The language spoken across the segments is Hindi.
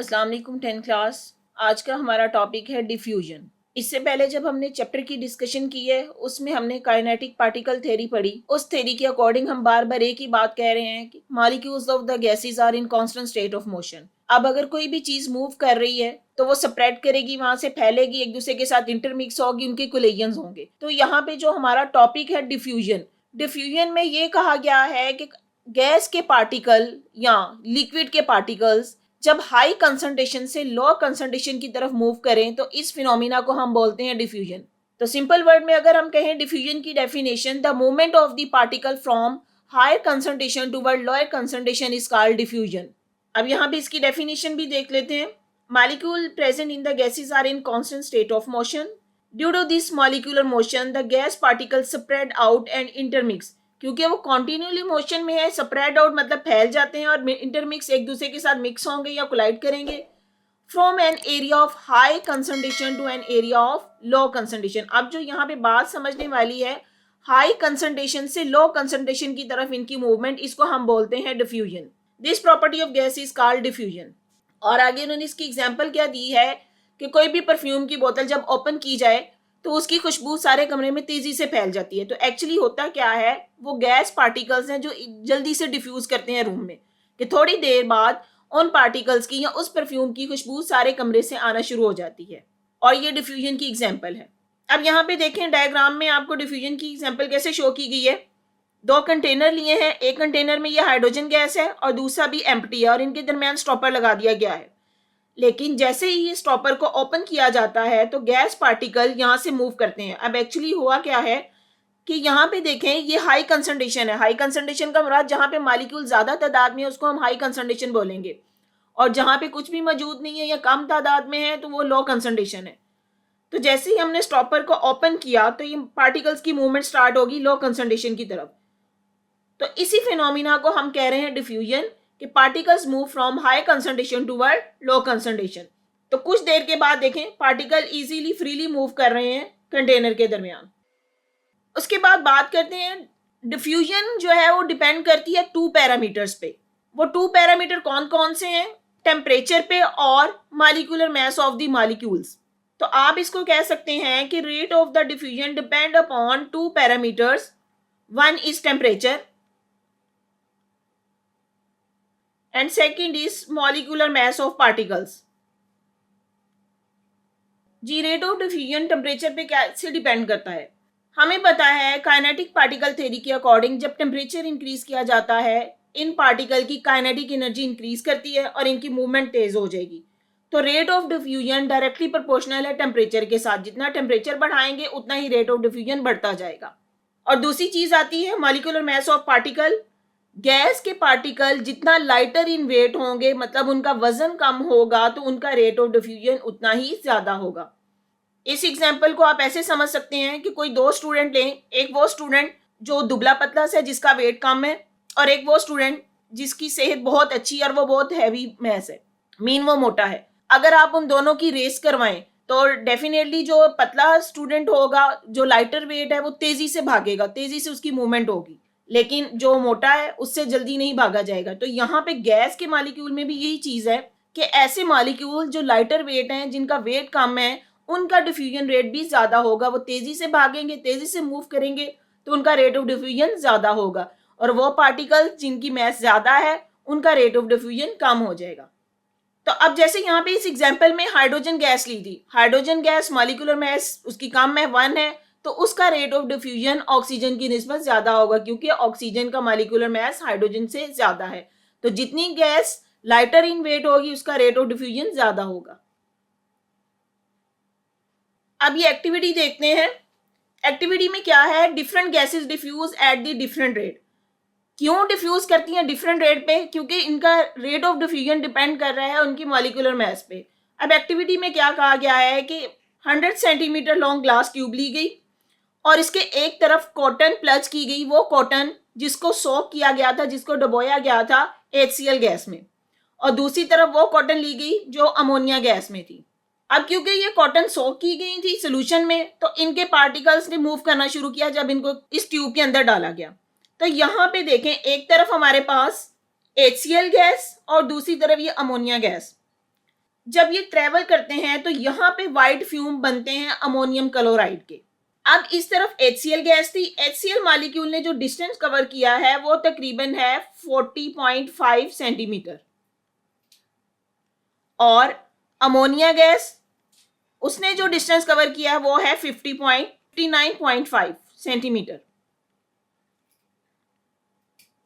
अस्सलाम वालेकुम 10th क्लास। आज का हमारा टॉपिक है डिफ्यूजन। इससे पहले जब हमने चैप्टर की डिस्कशन की है उसमें हमने काइनेटिक पार्टिकल थ्योरी पढ़ी। उस थ्योरी के अकॉर्डिंग हम बार बार एक ही बात कह रहे हैं कि molecules of the gases are in constant state of motion. अब अगर कोई भी चीज मूव कर रही है तो वो स्प्रेड करेगी, वहां से फैलेगी, एक दूसरे के साथ इंटरमिक्स होगी, उनके कोलिजन्स होंगे। तो यहाँ पे जो हमारा टॉपिक है डिफ्यूजन, डिफ्यूजन में ये कहा गया है कि गैस के पार्टिकल या लिक्विड के पार्टिकल्स जब हाई कंसंट्रेशन से लो कंसंट्रेशन की तरफ मूव करें तो इस फिनोमिना को हम बोलते हैं डिफ्यूजन। तो सिंपल वर्ड में अगर हम कहें डिफ्यूजन की definition, the movement of the particle from higher concentration toward lower concentration is called diffusion. अब यहाँ पे इसकी डेफिनेशन भी देख लेते हैं। Molecule present in the gases are in constant state of motion. Due to this molecular motion the gas particle spread out and intermix. क्योंकि वो कॉन्टिन्यूली मोशन में है, स्प्रेड आउट मतलब फैल जाते हैं और इंटरमिक्स एक दूसरे के साथ मिक्स होंगे या कोलाइड करेंगे। From an area of high concentration to an area of low concentration. अब जो यहाँ पे बात समझने वाली है, हाई कंसंट्रेशन से लो कंसंट्रेशन की तरफ इनकी मूवमेंट, इसको हम बोलते हैं diffusion. This property of gas is called diffusion. और आगे उन्होंने इसकी एग्जाम्पल क्या दी है कि कोई भी परफ्यूम की बोतल जब ओपन की जाए तो उसकी खुशबू सारे कमरे में तेजी से फैल जाती है। तो एक्चुअली होता क्या है, वो गैस पार्टिकल्स हैं जो जल्दी से डिफ्यूज करते हैं रूम में, कि थोड़ी देर बाद उन पार्टिकल्स की या उस परफ्यूम की खुशबू सारे कमरे से आना शुरू हो जाती है। और ये डिफ्यूजन की एग्जाम्पल है। अब यहाँ पे देखें डायग्राम में आपको डिफ्यूजन की एग्जाम्पल कैसे शो की गई है। दो कंटेनर लिए हैं, एक कंटेनर में ये हाइड्रोजन गैस है और दूसरा भी एम्प्टी है और इनके दरमियान स्टॉपर लगा दिया गया है। लेकिन जैसे ही ये स्टॉपर को ओपन किया जाता है तो गैस पार्टिकल यहाँ से मूव करते हैं। अब एक्चुअली हुआ क्या है कि यहाँ पे देखें ये हाई कंसंट्रेशन है। हाई कंसंट्रेशन का मुराद जहाँ पे मॉलिक्यूल ज्यादा तादाद में है उसको हम हाई कंसंट्रेशन बोलेंगे, और जहाँ पे कुछ भी मौजूद नहीं है या कम तादाद में है तो वो लो कंसंट्रेशन है। तो जैसे ही हमने स्टॉपर को ओपन किया तो ये पार्टिकल्स की मूवमेंट स्टार्ट होगी लो कंसंट्रेशन की तरफ। तो इसी फिनोमिना को हम कह रहे हैं डिफ्यूजन, कि particles move from high concentration toward low concentration. तो कुछ देर के बाद देखें पार्टिकल इजीली फ्रीली मूव कर रहे हैं कंटेनर के दरमियान। उसके बाद बात करते हैं डिफ्यूजन जो है वो डिपेंड करती है टू पैरामीटर्स पे। वो टू पैरामीटर कौन कौन से हैं? टेम्परेचर पे और molecular mass of the molecules. तो आप इसको कह सकते हैं कि rate of the diffusion depend upon two parameters. One is temperature and second is molecular mass of particles। जी रेट ऑफ डिफ्यूजन टेम्परेचर पे कैसे डिपेंड करता है? हमें पता है काइनेटिक पार्टिकल थ्योरी के अकॉर्डिंग जब टेम्परेचर इंक्रीज किया जाता है इन पार्टिकल की काइनेटिक एनर्जी इंक्रीज करती है और इनकी मूवमेंट तेज हो जाएगी। तो rate of diffusion directly proportional है टेम्परेचर के साथ। जितना टेम्परेचर बढ़ाएंगे उतना ही रेट ऑफ डिफ्यूजन बढ़ता जाएगा। और दूसरी चीज आती है molecular mass of particle. Gas के पार्टिकल जितना लाइटर इन वेट होंगे, मतलब उनका वजन कम होगा, तो उनका रेट ऑफ डिफ्यूजन उतना ही ज्यादा होगा। इस एग्जांपल को आप ऐसे समझ सकते हैं कि कोई दो स्टूडेंट लें, एक वो स्टूडेंट जो दुबला पतला से जिसका वेट कम है, और एक वो स्टूडेंट जिसकी सेहत बहुत अच्छी और वो बहुत हैवी मैस है, मीन वो मोटा है। अगर आप उन दोनों की रेस करवाएं तो डेफिनेटली जो पतला स्टूडेंट होगा, जो लाइटर वेट है, वो तेजी से भागेगा, तेजी से उसकी मूवमेंट होगी, लेकिन जो मोटा है उससे जल्दी नहीं भागा जाएगा। तो यहाँ पे गैस के मॉलिक्यूल में भी यही चीज है कि ऐसे मॉलिक्यूल जो लाइटर वेट हैं, जिनका वेट कम है, उनका डिफ्यूजन रेट भी ज्यादा होगा। वो तेजी से भागेंगे, तेजी से मूव करेंगे, तो उनका रेट ऑफ डिफ्यूजन ज्यादा होगा। और वो पार्टिकल जिनकी मास ज्यादा है उनका रेट ऑफ डिफ्यूजन कम हो जाएगा। तो अब जैसे यहाँ पे इस एग्जाम्पल में हाइड्रोजन गैस ली थी, हाइड्रोजन गैस मॉलिक्यूलर मास उसकी कम है, 1 है, तो उसका रेट ऑफ डिफ्यूजन ऑक्सीजन की निस्बत ज्यादा होगा, क्योंकि ऑक्सीजन का मॉलिक्यूलर मास हाइड्रोजन से ज्यादा है। तो जितनी गैस लाइटर इन वेट होगी उसका रेट ऑफ डिफ्यूजन ज्यादा होगा। अब ये एक्टिविटी देखते हैं। एक्टिविटी में क्या है, different gases diffuse at the different rate. क्यों डिफ्यूज करती हैं डिफरेंट रेट पे? क्योंकि इनका रेट ऑफ डिफ्यूजन डिपेंड कर रहा है उनकी मॉलिक्यूलर मास पे। अब एक्टिविटी में क्या कहा गया है कि 100 सेंटीमीटर लॉन्ग ग्लास ट्यूब ली गई और इसके एक तरफ कॉटन प्लच की गई, वो कॉटन जिसको सोक किया गया था, जिसको डुबोया गया था HCl गैस में, और दूसरी तरफ वो कॉटन ली गई जो अमोनिया गैस में थी। अब क्योंकि ये कॉटन सोक की गई थी सोल्यूशन में, तो इनके पार्टिकल्स ने मूव करना शुरू किया जब इनको इस ट्यूब के अंदर डाला गया। तो यहाँ पे देखें, एक तरफ हमारे पास HCl गैस और दूसरी तरफ ये अमोनिया गैस। जब ये ट्रेवल करते हैं तो यहाँ पे वाइट फ्यूम बनते हैं अमोनियम क्लोराइड के। अब इस तरफ HCl गैस थी, HCl मॉलिक्यूल ने जो डिस्टेंस कवर किया है वो तकरीबन है 40.5 सेंटीमीटर, और अमोनिया गैस उसने जो डिस्टेंस कवर किया वो है 59.5 सेंटीमीटर।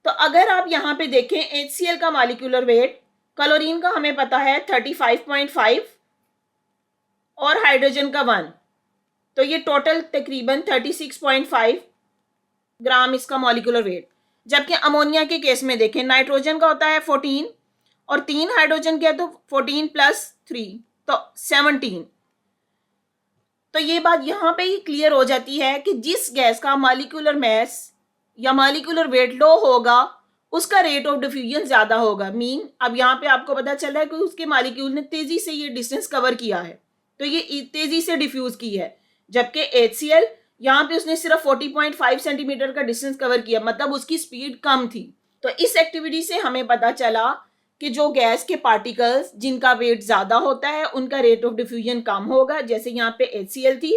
तो अगर आप यहां पे देखें HCl का मॉलिक्यूलर वेट, क्लोरीन का हमें पता है 35.5 और हाइड्रोजन का 1, तो ये टोटल तकरीबन 36.5 ग्राम इसका मॉलिक्यूलर वेट। जबकि अमोनिया के केस में देखें, नाइट्रोजन का होता है 14 और 3 हाइड्रोजन के, तो 14 प्लस 3 तो 17। तो ये बात यहाँ पे ही क्लियर हो जाती है कि जिस गैस का मॉलिक्यूलर मास या मॉलिक्यूलर वेट लो होगा उसका रेट ऑफ डिफ्यूजन ज्यादा होगा। मीन अब यहाँ पे आपको पता चल रहा है कि उसके मॉलिक्यूल ने तेजी से ये डिस्टेंस कवर किया है, तो ये तेजी से डिफ्यूज की है। जबकि HCl यहाँ पे उसने सिर्फ 40.5 सेंटीमीटर का डिस्टेंस कवर किया, मतलब उसकी स्पीड कम थी। तो इस एक्टिविटी से हमें पता चला कि जो गैस के पार्टिकल्स जिनका वेट ज्यादा होता है उनका रेट ऑफ डिफ्यूजन कम होगा। जैसे यहाँ पे HCl थी,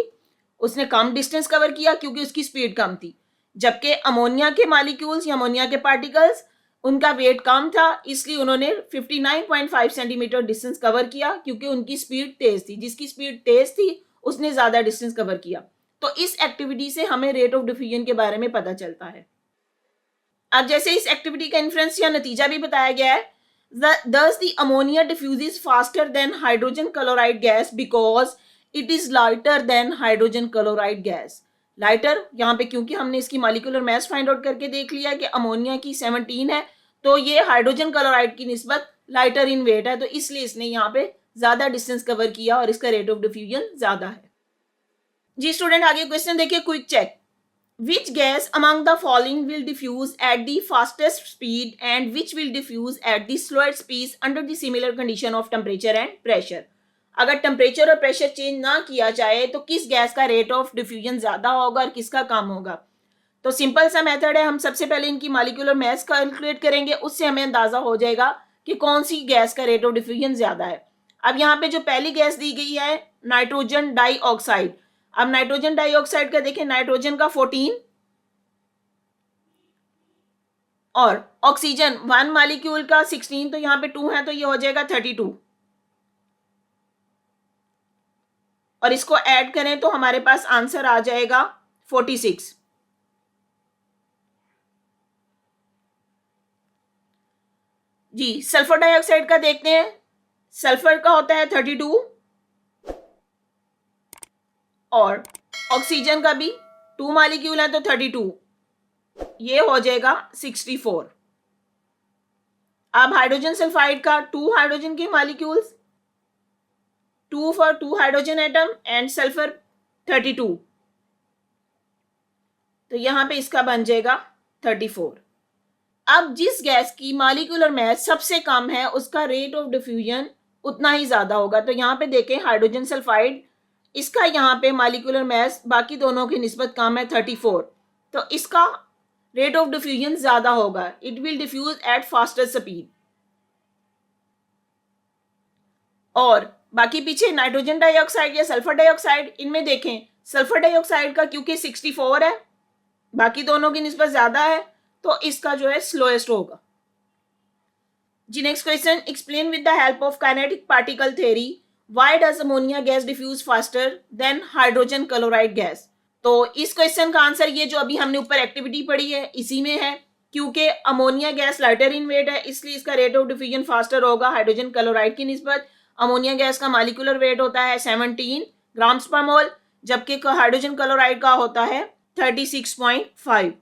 उसने कम डिस्टेंस कवर किया क्योंकि उसकी स्पीड कम थी। जबकि अमोनिया के मॉलिक्यूल्स या अमोनिया के पार्टिकल्स उनका वेट कम था, इसलिए उन्होंने 59.5 सेंटीमीटर डिस्टेंस कवर किया क्योंकि उनकी स्पीड तेज थी। जिसकी स्पीड तेज थी उसने ज्यादा डिस्टेंस कवर किया। तो इस एक्टिविटी से हमें रेट ऑफ डिफ्यूजन के बारे में पता चलता है। अब जैसे इस एक्टिविटी का इन्फ्रेंस या नतीजा भी बताया गया है, thus the ammonia diffuses faster than hydrogen chloride gas because it is lighter than hydrogen chloride gas। Lighter यहाँ पे क्योंकि हमने इसकी मॉलिक्यूलर मास फाइंड आउट करके देख लिया कि अमोनिया की 17 है, तो ये हाइड्रोजन क्लोराइड की निस्बत लाइटर इन वेट है, तो इसलिए इसने यहाँ पे ज्यादा डिस्टेंस कवर किया और इसका रेट ऑफ डिफ्यूजन ज्यादा है। जी स्टूडेंट, आगे क्वेश्चन देखिए, quick check. Which gas among the following will diffuse at the fastest speed and which will diffuse at the slowest speed under the similar condition of temperature and pressure? अगर टेम्परेचर और प्रेशर चेंज ना किया जाए तो किस गैस का रेट ऑफ डिफ्यूजन ज्यादा होगा और किसका कम होगा? तो सिंपल सा मेथड है, हम सबसे पहले इनकी मॉलिक्यूलर मास कैलकुलेट करेंगे, उससे हमें अंदाजा हो जाएगा कि कौन सी गैस का रेट ऑफ डिफ्यूजन ज्यादा है। अब यहाँ पे जो पहली गैस दी गई है नाइट्रोजन डाइऑक्साइड। अब नाइट्रोजन डाइऑक्साइड का देखें, नाइट्रोजन का 14 और ऑक्सीजन 1 मॉलिक्यूल का 16, तो यहाँ पे 2 है तो ये हो जाएगा 32, और इसको ऐड करें तो हमारे पास आंसर आ जाएगा 46। जी सल्फर डाइऑक्साइड का देखते हैं, सल्फर का होता है 32 और ऑक्सीजन का भी 2 मॉलिक्यूल है तो 32, ये हो जाएगा 64। अब हाइड्रोजन सल्फाइड का 2 हाइड्रोजन के molecules, 2 for 2 hydrogen atom and sulphur 32, तो यहां पे इसका बन जाएगा 34। अब जिस गैस की मॉलिक्यूलर मास सबसे कम है उसका रेट ऑफ डिफ्यूजन उतना ही ज्यादा होगा। तो यहाँ पे देखें हाइड्रोजन सल्फाइड, इसका यहाँ पे मॉलिक्यूलर मास बाकी दोनों की निस्बत कम है 34, तो इसका रेट ऑफ डिफ्यूजन ज्यादा होगा, it will diffuse at faster speed. और बाकी पीछे नाइट्रोजन डाइऑक्साइड या सल्फर डाइऑक्साइड, इनमें देखें सल्फर डाइऑक्साइड का क्योंकि 64 है, बाकी दोनों की निस्बत ज्यादा है, तो इसका जो है स्लोएस्ट होगा। जी next question, explain with the help of kinetic particle theory why does ammonia gas diffuse faster than hydrogen chloride gas. तो इस क्वेश्चन का आंसर ये जो अभी हमने ऊपर एक्टिविटी पढ़ी है इसी में है, क्योंकि ammonia gas lighter in weight है इसलिए इसका रेट ऑफ डिफ्यूजन फास्टर होगा हाइड्रोजन क्लोराइड की निस्बत। अमोनिया गैस का मॉलिक्यूलर वेट होता है 17 ग्राम्स पर मोल, जबकि हाइड्रोजन क्लोराइड का होता है 36.5,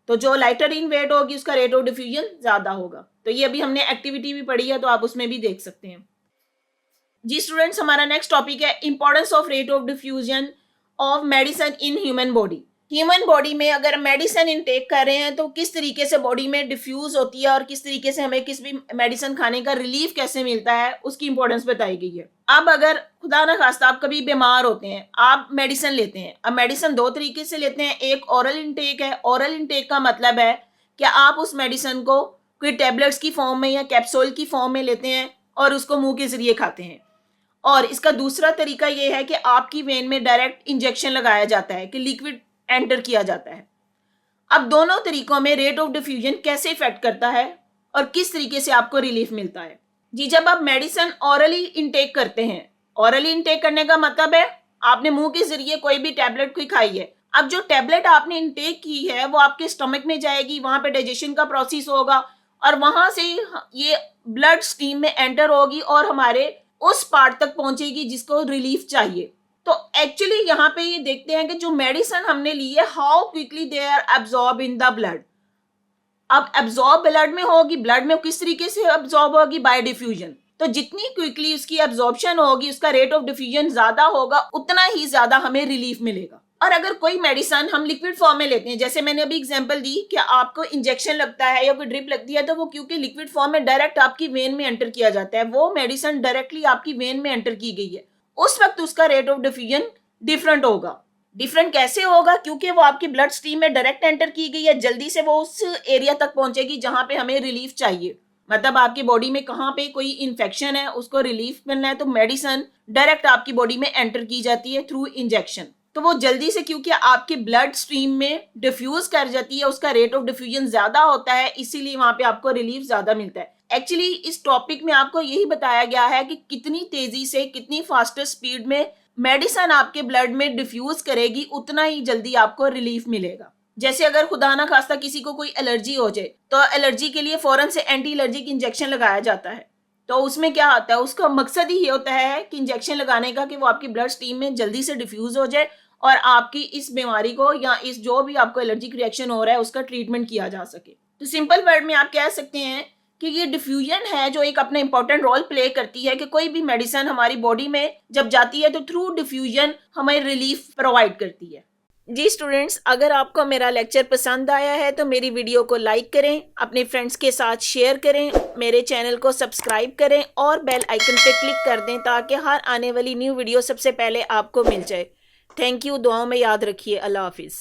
तो जो लाइटर इन वेट होगी उसका रेट ऑफ डिफ्यूजन ज्यादा होगा। तो ये अभी हमने एक्टिविटी भी पढ़ी है तो आप उसमें भी देख सकते हैं। जी स्टूडेंट्स, हमारा नेक्स्ट टॉपिक है importance of rate of diffusion of medicine in human body. Human body में अगर मेडिसिन इनटेक कर रहे हैं तो किस तरीके से बॉडी में डिफ्यूज होती है और किस तरीके से हमें किस भी मेडिसिन खाने का रिलीफ कैसे मिलता है उसकी इंपॉर्टेंस बताई गई है। अब अगर खुदा ना खास्ता आप कभी बीमार होते हैं, आप मेडिसिन लेते हैं। अब मेडिसिन 2 तरीके से लेते हैं, एक ओरल इनटेक है। ओरल इनटेक का मतलब है कि आप उस मेडिसिन को कोई टेबलेट्स की फॉर्म में या कैप्सूल की फॉर्म में लेते हैं और उसको मुंह के जरिए खाते हैं। और इसका दूसरा तरीका ये है कि आपकी वेन में डायरेक्ट इंजेक्शन लगाया जाता है कि लिक्विड एंटर किया जाता है। अब दोनों तरीकों में रेट ऑफ डिफ्यूजन कैसे इफेक्ट करता है और किस तरीके से आपको रिलीफ मिलता है। जी, जब आप मेडिसिन ऑरली इंटेक करते हैं, ऑरली इंटेक करने का मतलब है आपने मुंह के जरिए कोई भी टैबलेट कोई खाई है। अब जो टैबलेट आपने इंटेक की है वो आपके स्टमक में जाएगी, वहां पे डाइजेशन का प्रोसेस होगा और वहां से ये ब्लड स्ट्रीम में एंटर होगी और हमारे उस पार्ट तक पहुंचेगी जिसको रिलीफ चाहिए। तो एक्चुअली यहाँ पे ये देखते हैं कि जो मेडिसिन हमने ली है, how quickly they are absorb in the blood. अब एब्जॉर्ब ब्लड में होगी, ब्लड में किस तरीके से एब्जॉर्ब होगी, बाय डिफ्यूजन। तो जितनी क्विकली उसकी एब्जॉर्प्शन होगी, उसका रेट ऑफ डिफ्यूजन ज्यादा होगा, उतना ही ज्यादा हमें रिलीफ मिलेगा। और अगर कोई मेडिसिन हम लिक्विड फॉर्म में लेते हैं, जैसे मैंने अभी एग्जांपल दी कि आपको इंजेक्शन लगता है या कोई ड्रिप लगती है, तो वो क्योंकि लिक्विड फॉर्म में डायरेक्ट आपकी वेन में एंटर किया जाता है, वो मेडिसिन डायरेक्टली आपकी वेन में एंटर की गई है, उस वक्त उसका रेट ऑफ डिफ्यूजन डिफरेंट होगा। डिफरेंट कैसे होगा? क्योंकि वो आपकी ब्लड स्ट्रीम में डायरेक्ट एंटर की गई है, जल्दी से वो उस एरिया तक पहुंचेगी जहां पे हमें रिलीफ चाहिए। मतलब आपकी बॉडी में कहाँ पे कोई इन्फेक्शन है, उसको रिलीफ मिलना है, तो मेडिसिन डायरेक्ट आपकी बॉडी में एंटर की जाती है थ्रू इंजेक्शन। तो वो जल्दी से, क्योंकि आपकी ब्लड स्ट्रीम में डिफ्यूज कर जाती है, उसका रेट ऑफ डिफ्यूजन ज्यादा होता है, इसीलिए वहां पे आपको रिलीफ ज्यादा मिलता है। एक्चुअली इस टॉपिक में आपको यही बताया गया है कि कितनी तेजी से, कितनी फास्टर स्पीड में मेडिसिन आपके ब्लड में डिफ्यूज करेगी, उतना ही जल्दी आपको रिलीफ मिलेगा। जैसे अगर खुदा ना खास्ता किसी को कोई एलर्जी हो जाए, तो एलर्जी के लिए फौरन से एंटी एलर्जिक इंजेक्शन लगाया जाता है। तो उसमें क्या आता है, उसका मकसद ही ये होता है कि इंजेक्शन लगाने का कि वो आपकी ब्लड स्ट्रीम में जल्दी से डिफ्यूज हो जाए और आपकी इस बीमारी को या इस जो भी आपको एलर्जिक रिएक्शन हो रहा है उसका ट्रीटमेंट किया जा सके। तो सिंपल वर्ड में आप कह सकते हैं कि ये डिफ्यूजन है जो एक अपना इंपॉर्टेंट रोल प्ले करती है कि कोई भी मेडिसिन हमारी बॉडी में जब जाती है तो थ्रू डिफ्यूजन हमें रिलीफ प्रोवाइड करती है। जी स्टूडेंट्स, अगर आपको मेरा लेक्चर पसंद आया है तो मेरी वीडियो को लाइक करें, अपने फ्रेंड्स के साथ शेयर करें, मेरे चैनल को सब्सक्राइब करें और बेल आइकन पे क्लिक कर दें ताकि हर आने वाली न्यू वीडियो सबसे पहले आपको मिल जाए। Thank you. दुआओं में याद रखिए। अल्लाह हाफिज़।